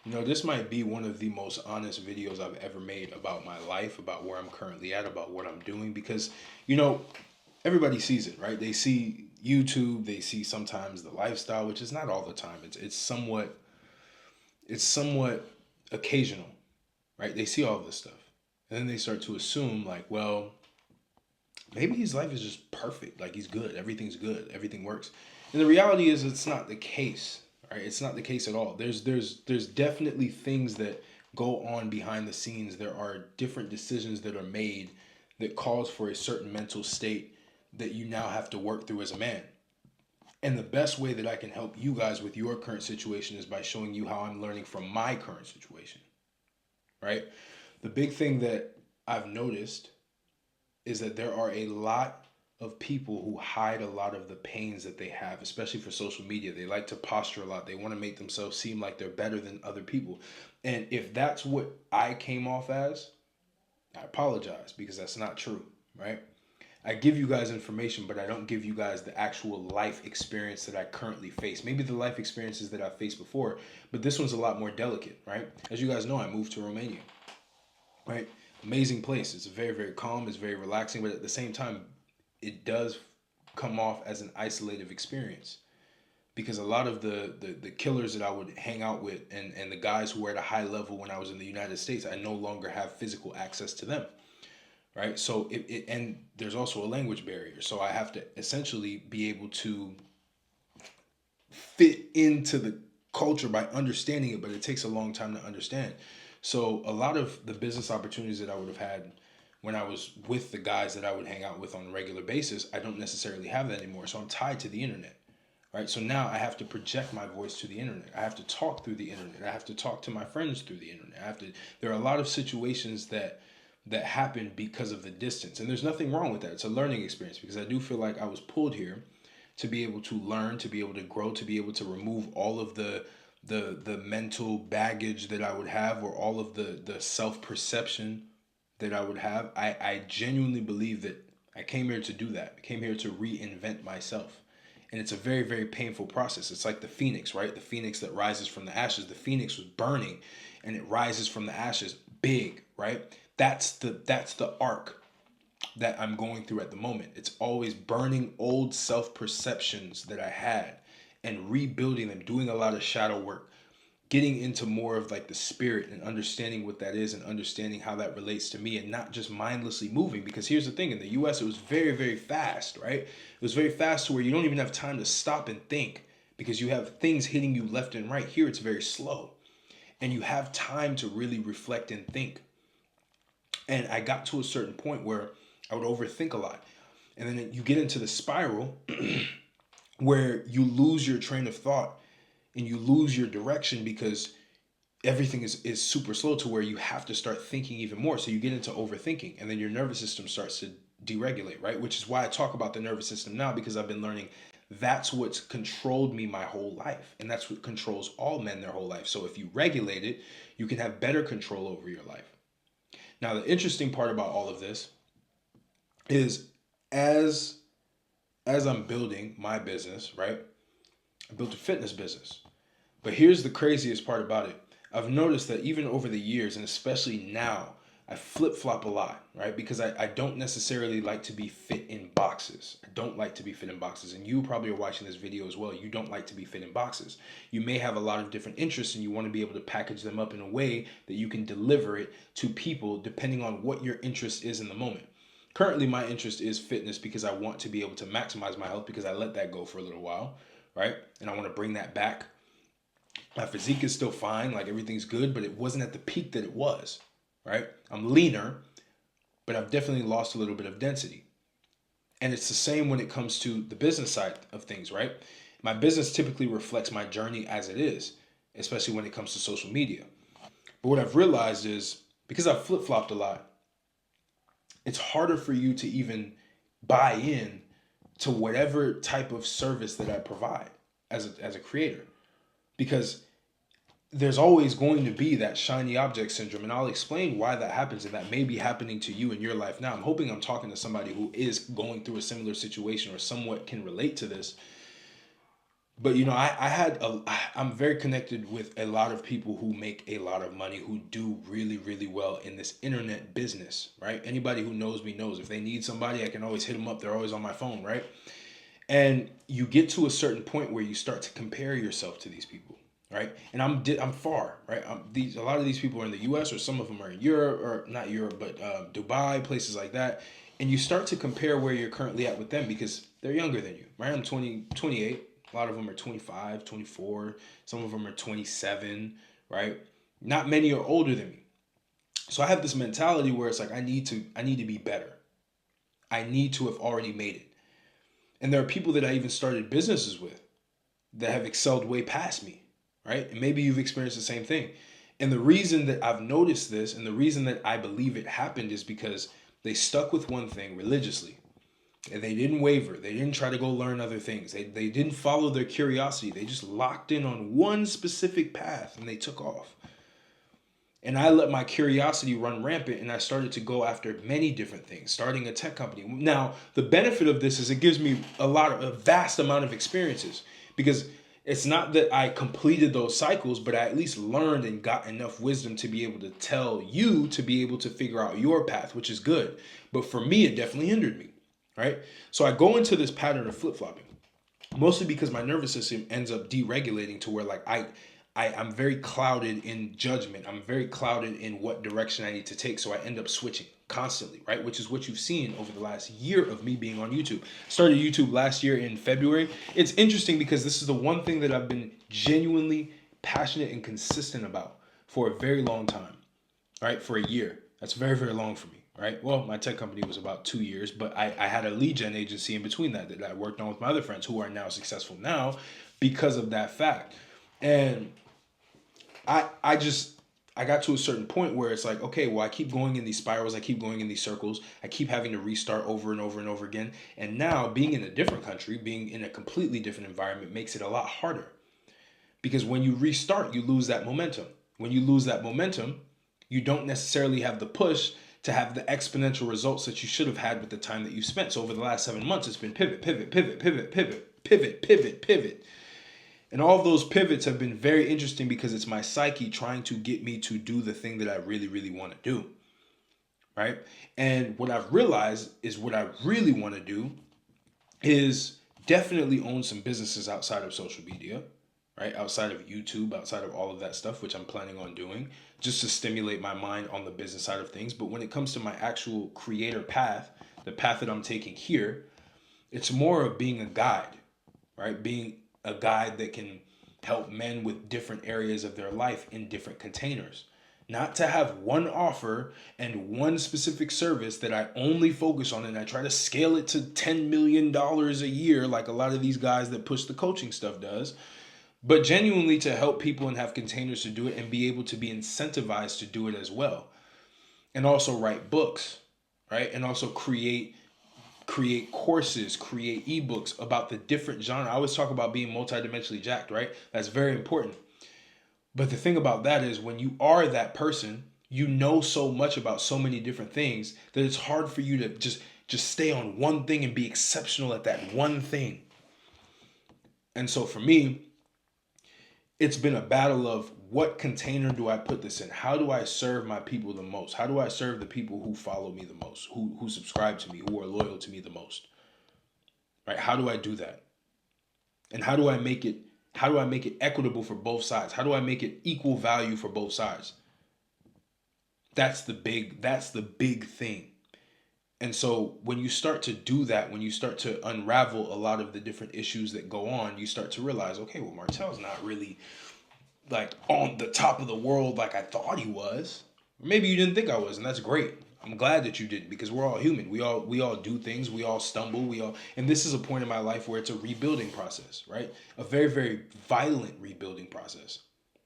You know, this might be one of the most honest videos I've ever made about my life, about where I'm currently at, about what I'm doing, because, you know, everybody sees it, right? They see YouTube, they see sometimes the lifestyle, which is not all the time. It's somewhat occasional, right? They see all this stuff. And then they start to assume like, well, maybe his life is just perfect. Like he's good. Everything's good. Everything works. And the reality is it's not the case, right? It's not the case at all. There's definitely things that go on behind the scenes. There are different decisions that are made that cause for a certain mental state that you now have to work through as a man. And the best way that I can help you guys with your current situation is by showing you how I'm learning from my current situation, right? The big thing that I've noticed is that there are a lot of people who hide a lot of the pains that they have, especially for social media. They like to posture a lot. They want to make themselves seem like they're better than other people. And if that's what I came off as, I apologize because that's not true, right? I give you guys information, but I don't give you guys the actual life experience that I currently face. Maybe the life experiences that I've faced before, but this one's a lot more delicate, right? As you guys know, I moved to Romania, right? Amazing place. It's very, very calm. It's very relaxing, but at the same time, it does come off as an isolative experience because a lot of the killers that I would hang out with and the guys who were at a high level when I was in the United States, I no longer have physical access to them, right? So and there's also a language barrier. So I have to essentially be able to fit into the culture by understanding it, but it takes a long time to understand. So a lot of the business opportunities that I would have had when I was with the guys that I would hang out with on a regular basis, I don't necessarily have that anymore. So I'm tied to the internet, right? So now I have to project my voice to the internet. I have to talk through the internet. I have to talk to my friends through the internet. I have to. There are a lot of situations that happen because of the distance, and there's nothing wrong with that. It's a learning experience because I do feel like I was pulled here to be able to learn, to be able to grow, to be able to remove all of the mental baggage that I would have, or all of the self perception that I would have. I genuinely believe that I came here to do that. I came here to reinvent myself. And it's a very, very painful process. It's like the phoenix, right? The phoenix that rises from the ashes. The phoenix was burning and it rises from the ashes big, right? That's the arc that I'm going through at the moment. It's always burning old self perceptions that I had and rebuilding them, doing a lot of shadow work, getting into more of like the spirit and understanding what that is and understanding how that relates to me and not just mindlessly moving. Because here's the thing, in the US, it was very, very fast, right? It was very fast to where you don't even have time to stop and think because you have things hitting you left and right. Here, it's very slow and you have time to really reflect and think. And I got to a certain point where I would overthink a lot. And then you get into the spiral where you lose your train of thought and you lose your direction because everything is super slow to where you have to start thinking even more. So you get into overthinking and then your nervous system starts to deregulate, right? Which is why I talk about the nervous system now because I've been learning that's what's controlled me my whole life. And that's what controls all men their whole life. So if you regulate it, you can have better control over your life. Now, the interesting part about all of this is as as I'm building my business, right? I built a fitness business. But here's the craziest part about it. I've noticed that even over the years, and especially now, I flip flop a lot, right? Because I don't necessarily like to be fit in boxes. I don't like to be fit in boxes. And you probably are watching this video as well. You don't like to be fit in boxes. You may have a lot of different interests and you want to be able to package them up in a way that you can deliver it to people depending on what your interest is in the moment. Currently, my interest is fitness because I want to be able to maximize my health because I let that go for a little while, right? And I want to bring that back. My physique is still fine, like everything's good, but it wasn't at the peak that it was, right? I'm leaner, but I've definitely lost a little bit of density. And it's the same when it comes to the business side of things, right? My business typically reflects my journey as it is, especially when it comes to social media. But what I've realized is because I've flip flopped a lot, it's harder for you to even buy in to whatever type of service that I provide as a creator. Because there's always going to be that shiny object syndrome, and I'll explain why that happens, and that may be happening to you in your life now. I'm hoping I'm talking to somebody who is going through a similar situation or somewhat can relate to this. But I'm very connected with a lot of people who make a lot of money, who do really, really well in this internet business, right? Anybody who knows me knows if they need somebody, I can always hit them up. They're always on my phone, right? And you get to a certain point where you start to compare yourself to these people, right? And I'm far, right? A lot of these people are in the U.S. or some of them are in Europe, or not Europe, but Dubai, places like that. And you start to compare where you're currently at with them because they're younger than you, right? I'm 28. A lot of them are 25, 24. Some of them are 27, right? Not many are older than me. So I have this mentality where it's like I need to be better. I need to have already made it. And there are people that I even started businesses with that have excelled way past me, right? And maybe you've experienced the same thing. And the reason that I've noticed this and the reason that I believe it happened is because they stuck with one thing religiously. And they didn't waver. They didn't try to go learn other things. They didn't follow their curiosity. They just locked in on one specific path and they took off. And I let my curiosity run rampant and I started to go after many different things, starting a tech company. Now, the benefit of this is it gives me a vast amount of experiences because it's not that I completed those cycles, but I at least learned and got enough wisdom to be able to tell you to be able to figure out your path, which is good. But for me, it definitely hindered me, right? So I go into this pattern of flip-flopping, mostly because my nervous system ends up deregulating to where like I'm very clouded in judgment. I'm very clouded in what direction I need to take. So I end up switching constantly, right? Which is what you've seen over the last year of me being on YouTube. Started YouTube last year in February. It's interesting because this is the one thing that I've been genuinely passionate and consistent about for a very long time, right? For a year. That's very, very long for me, right? Well, my tech company was about 2 years, but I had a lead gen agency in between that I worked on with my other friends who are now successful now because of that fact. And I got to a certain point where it's like, okay, well, I keep going in these spirals, I keep going in these circles, I keep having to restart over and over and over again. And now being in a different country, being in a completely different environment makes it a lot harder. Because when you restart, you lose that momentum. When you lose that momentum, you don't necessarily have the push to have the exponential results that you should have had with the time that you spent. So over the last 7 months, it's been pivot, pivot, pivot, pivot, pivot, pivot, pivot, pivot. And all of those pivots have been very interesting because it's my psyche trying to get me to do the thing that I really, really want to do. Right? And what I've realized is what I really want to do is definitely own some businesses outside of social media, right? Outside of YouTube, outside of all of that stuff, which I'm planning on doing, just to stimulate my mind on the business side of things. But when it comes to my actual creator path, the path that I'm taking here, it's more of being a guide, right? Being a guide that can help men with different areas of their life in different containers. Not to have one offer and one specific service that I only focus on and I try to scale it to $10 million a year like a lot of these guys that push the coaching stuff does, but genuinely to help people and have containers to do it and be able to be incentivized to do it as well. And also write books, right? And also create courses, create ebooks about the different genre. I always talk about being multidimensionally jacked, right? That's very important. But the thing about that is when you are that person, you know so much about so many different things that it's hard for you to just stay on one thing and be exceptional at that one thing. And so for me, it's been a battle of what container do I put this in? How do I serve my people the most? How do I serve the people who follow me the most, who subscribe to me, who are loyal to me the most? Right? How do I do that? And how do I make it equitable for both sides? How do I make it equal value for both sides? That's the big thing. And so when you start to do that, when you start to unravel a lot of the different issues that go on, you start to realize, okay, well, Martel's not really like on the top of the world like I thought he was. Or maybe you didn't think I was, and that's great. I'm glad that you didn't, because we're all human. We all do things, we all stumble, and this is a point in my life where it's a rebuilding process, right? A very, very violent rebuilding process.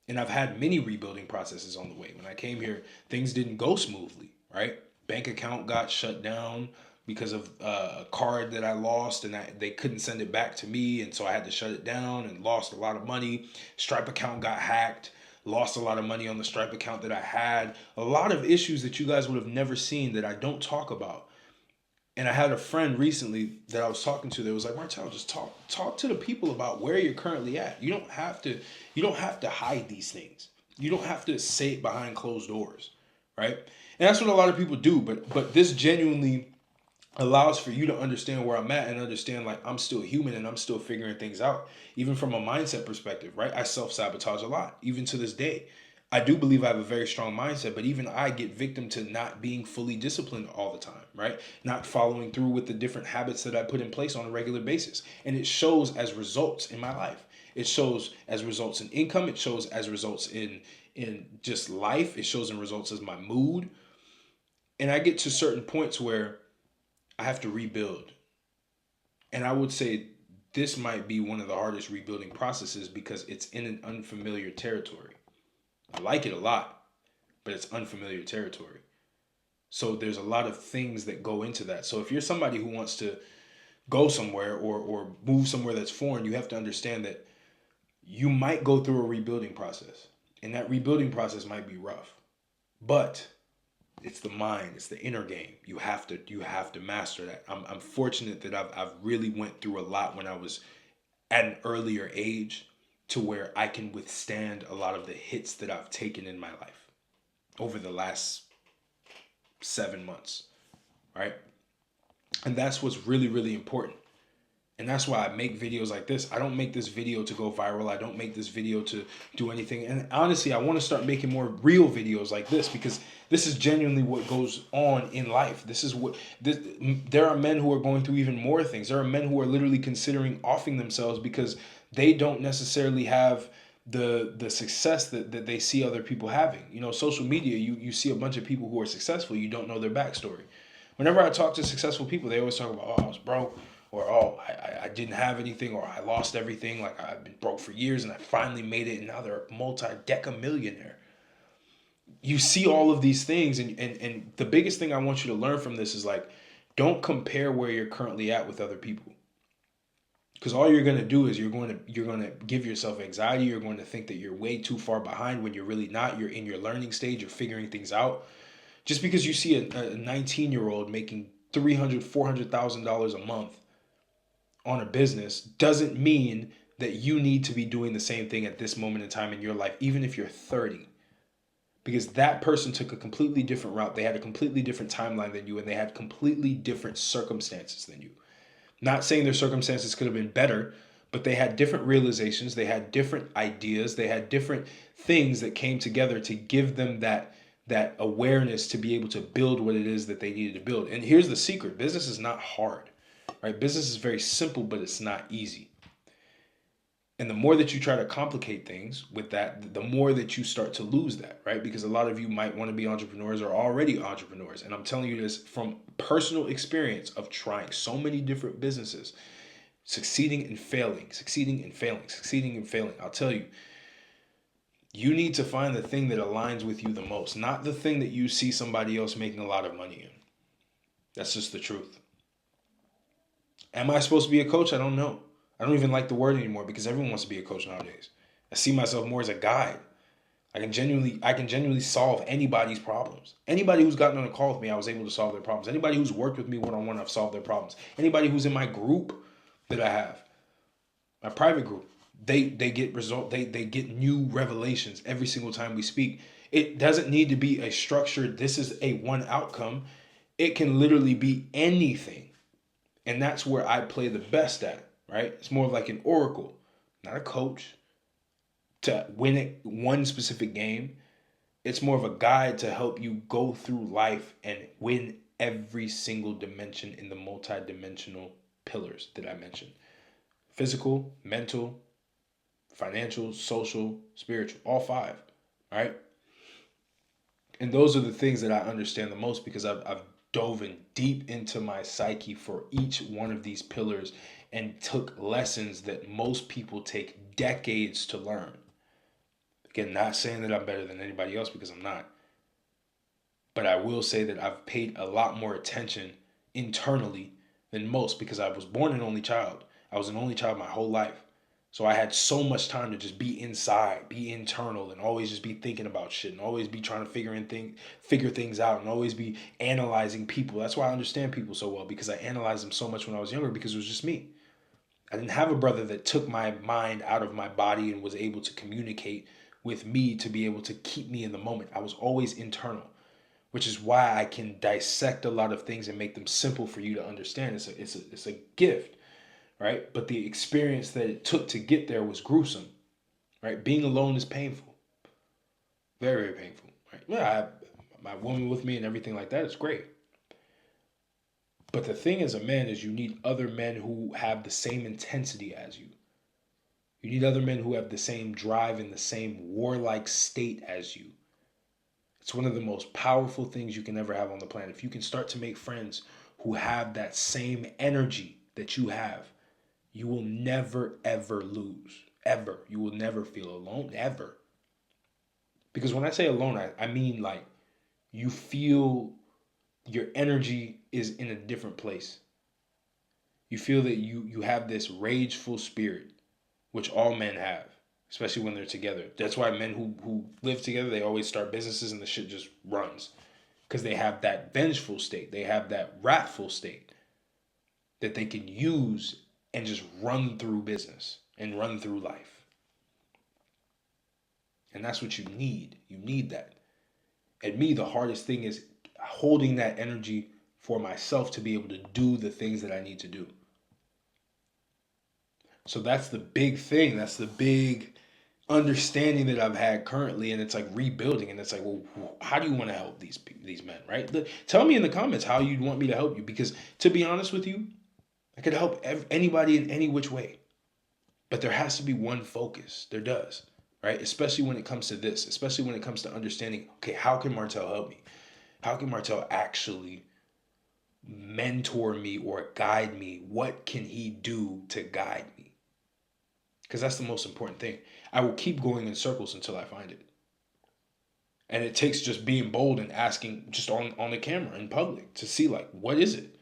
And I've had many rebuilding processes on the way. When I came here, things didn't go smoothly, right? Bank account got shut down because of a card that I lost, and they couldn't send it back to me, and so I had to shut it down and lost a lot of money. Stripe account got hacked, lost a lot of money on the Stripe account that I had. A lot of issues that you guys would have never seen that I don't talk about. And I had a friend recently that I was talking to that was like, Martel, just talk to the people about where you're currently at. You don't have to hide these things. You don't have to say it behind closed doors, right? And that's what a lot of people do, but this genuinely allows for you to understand where I'm at and understand like I'm still human and I'm still figuring things out, even from a mindset perspective, right? I self-sabotage a lot, even to this day. I do believe I have a very strong mindset, but even I get victim to not being fully disciplined all the time, right? Not following through with the different habits that I put in place on a regular basis. And it shows as results in my life. It shows as results in income. It shows as results in just life. It shows in results as my mood. And I get to certain points where I have to rebuild. And I would say this might be one of the hardest rebuilding processes because it's in an unfamiliar territory. I like it a lot, but it's unfamiliar territory. So there's a lot of things that go into that. So if you're somebody who wants to go somewhere or move somewhere that's foreign, you have to understand that you might go through a rebuilding process. And that rebuilding process might be rough. But it's the mind, it's the inner game. You have to master that. I'm fortunate that I've really went through a lot when I was at an earlier age to where I can withstand a lot of the hits that I've taken in my life over the last 7 months, right? And that's what's really, really important. And that's why I make videos like this. I don't make this video to go viral. I don't make this video to do anything. And honestly, I want to start making more real videos like this because this is genuinely what goes on in life. There are men who are going through even more things. There are men who are literally considering offing themselves because they don't necessarily have the success that they see other people having. Social media, you see a bunch of people who are successful. You don't know their backstory. Whenever I talk to successful people, they always talk about, oh, I was broke, or oh, I didn't have anything, or I lost everything. Like I've been broke for years and I finally made it, and now they're a multi-deca millionaire. You see all of these things, and the biggest thing I want you to learn from this is like, don't compare where you're currently at with other people. Because all you're going to do is you're going to give yourself anxiety. You're going to think that you're way too far behind when you're really not. You're in your learning stage. You're figuring things out. Just because you see a 19-year-old making $300,000-$400,000 a month on a business doesn't mean that you need to be doing the same thing at this moment in time in your life, even if you're 30. Because that person took a completely different route. They had a completely different timeline than you, and they had completely different circumstances than you. Not saying their circumstances could have been better, but they had different realizations. They had different ideas. They had different things that came together to give them that awareness to be able to build what it is that they needed to build. And here's the secret. Business is not hard, right? Business is very simple, but it's not easy. And the more that you try to complicate things with that, the more that you start to lose that, right? Because a lot of you might want to be entrepreneurs or already entrepreneurs. And I'm telling you this from personal experience of trying so many different businesses, succeeding and failing, succeeding and failing, succeeding and failing. I'll tell you, you need to find the thing that aligns with you the most, not the thing that you see somebody else making a lot of money in. That's just the truth. Am I supposed to be a coach? I don't know. I don't even like the word anymore because everyone wants to be a coach nowadays. I see myself more as a guide. I can genuinely solve anybody's problems. Anybody who's gotten on a call with me, I was able to solve their problems. Anybody who's worked with me one-on-one, I've solved their problems. Anybody who's in my group that I have, my private group, they get new revelations every single time we speak. It doesn't need to be a structured, this is a one outcome. It can literally be anything. And that's where I play the best at, right? It's more of like an oracle, not a coach to win it one specific game. It's more of a guide to help you go through life and win every single dimension in the multi-dimensional pillars that I mentioned. Physical, mental, financial, social, spiritual, all five, right? And those are the things that I understand the most because I've dove in deep into my psyche for each one of these pillars and took lessons that most people take decades to learn. Again, not saying that I'm better than anybody else because I'm not. But I will say that I've paid a lot more attention internally than most because I was born an only child. I was an only child my whole life. So I had so much time to just be inside, be internal, and always just be thinking about shit, and always be trying to figure things out, and always be analyzing people. That's why I understand people so well, because I analyzed them so much when I was younger, because it was just me. I didn't have a brother that took my mind out of my body and was able to communicate with me to be able to keep me in the moment. I was always internal, which is why I can dissect a lot of things and make them simple for you to understand. It's a gift, right? But the experience that it took to get there was gruesome, right? Being alone is painful, very, very painful, right? Yeah, I have my woman with me and everything like that. It's great. But the thing as a man is you need other men who have the same intensity as you. You need other men who have the same drive and the same warlike state as you. It's one of the most powerful things you can ever have on the planet. If you can start to make friends who have that same energy that you have, you will never, ever lose. Ever. You will never feel alone. Ever. Because when I say alone, I mean like you feel your energy is in a different place. You feel that you have this rageful spirit, which all men have, especially when they're together. That's why men who live together, they always start businesses and the shit just runs. Because they have that vengeful state. They have that wrathful state that they can use and just run through business and run through life. And that's what you need. You need that. And me, the hardest thing is holding that energy for myself to be able to do the things that I need to do. So that's the big thing. That's the big understanding that I've had currently, and it's like rebuilding. And it's like, well, how do you want to help these men, right? Tell me in the comments how you'd want me to help you, because to be honest with you, I could help anybody in any which way, but there has to be one focus. There does, right? Especially when it comes to this, especially when it comes to understanding, okay, how can Martel help me? How can Martel actually mentor me or guide me? What can he do to guide me? Because that's the most important thing. I will keep going in circles until I find it. And it takes just being bold and asking just on the camera in public to see, like, what is it?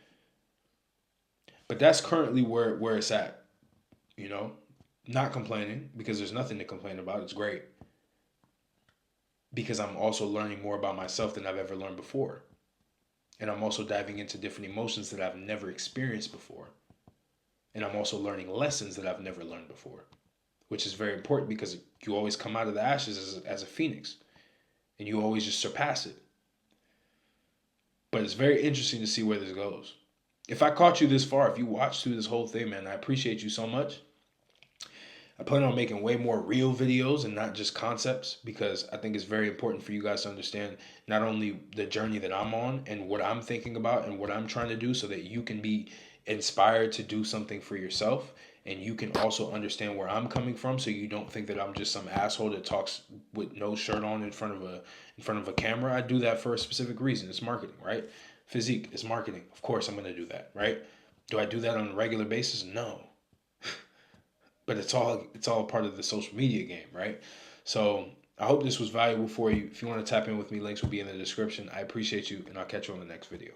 But that's currently where it's at, you know? Not complaining, because there's nothing to complain about. It's great. Because I'm also learning more about myself than I've ever learned before. And I'm also diving into different emotions that I've never experienced before. And I'm also learning lessons that I've never learned before, which is very important, because you always come out of the ashes as a phoenix, and you always just surpass it. But it's very interesting to see where this goes. If I caught you this far, if you watched through this whole thing, man, I appreciate you so much. I plan on making way more real videos and not just concepts, because I think it's very important for you guys to understand not only the journey that I'm on and what I'm thinking about and what I'm trying to do, so that you can be inspired to do something for yourself, and you can also understand where I'm coming from, so you don't think that I'm just some asshole that talks with no shirt on in front of a camera. I do that for a specific reason. It's marketing, right? Physique is marketing. Of course I'm going to do that, right? Do I do that on a regular basis? No. But it's all part of the social media game, right? So I hope this was valuable for you. If you want to tap in with me, links will be in the description. I appreciate you, and I'll catch you on the next video.